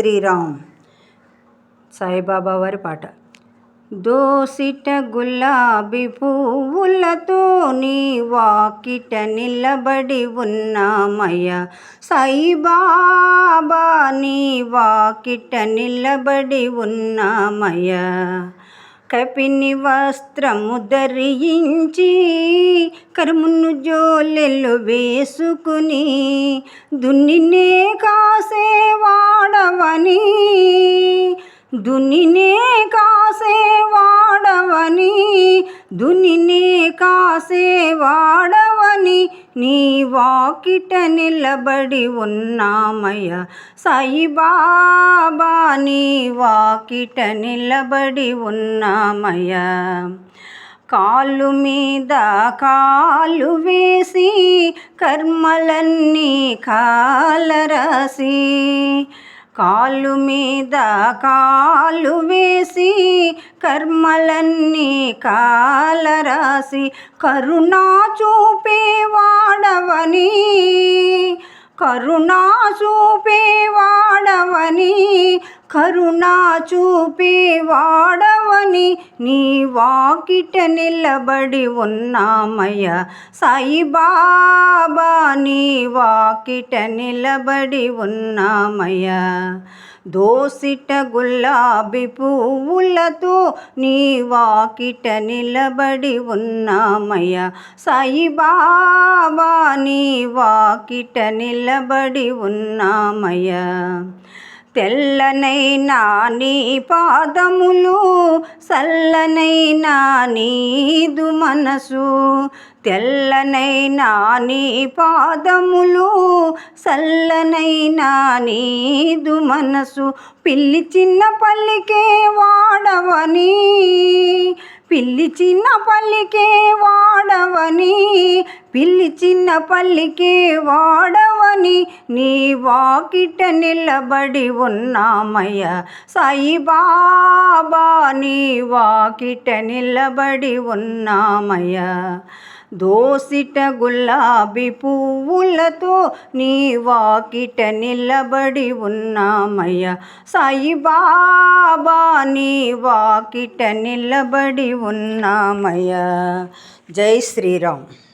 శ్రీరామ్. సాయిబాబా వారి పాట. దోసిట గులాబీ పువ్వులతో నీ వాకిట నిలబడి ఉన్నామయ్య సాయిబాబా, నీ వాకిట నిలబడి ఉన్నామయ్య. కపిని వస్త్రము ధరించి కరుమును జోలెలు వేసుకుని దున్నినే కాసేవాడవని, దున్నినే కాసేవాడవని, దున్నినే కాసేవాడవని నీ వాకిట నిలబడి ఉన్నామయ్య సాయిబాబా, నీ వాకిట నిలబడి ఉన్నామయ్య. కాళ్ళు మీద కాళ్ళు వేసి కర్మలన్నీ కాలరాసి, కాళ్ళు మీద కాళ్ళు వేసి కర్మలన్నీ కాలరాసి కరుణా చూపేవాడవని, కరుణా చూపేవాడవని, కరుణా చూపేవాడవని నీ వాకిట నిలబడి ఉన్నామయ్య సాయిబాబా, నీ వాకిట నిలబడి ఉన్నామయ్య. దోసిట గులాబీ పువ్వులతో నీ వాకిట నిలబడి ఉన్నామయ్య సాయిబాబా, నీ వాకిట నిలబడి ఉన్నామయ్య. తెల్లనైనా నీ పాదములు, చల్లనైనా నీదు మనసు, తెల్లనైనా నీ పాదములు, చల్లనైనా నీదు మనసు. పిలిచిన పలికే వాడవని, పిలిచిన పలికే వాడవని, పిలిచిన పలికే వాడవని నీ వాకిట నిలబడి ఉన్నామయ్య సాయిబాబా, నీ వాకిట నిలబడి ఉన్నామయ్య. దోసిట గులాబీ పువ్వులతో నీ వాకిట నిలబడి ఉన్నామయ్య సాయిబాబా, నీ వాకిట నిలబడి ఉన్నామయ్య. జై శ్రీరామ్.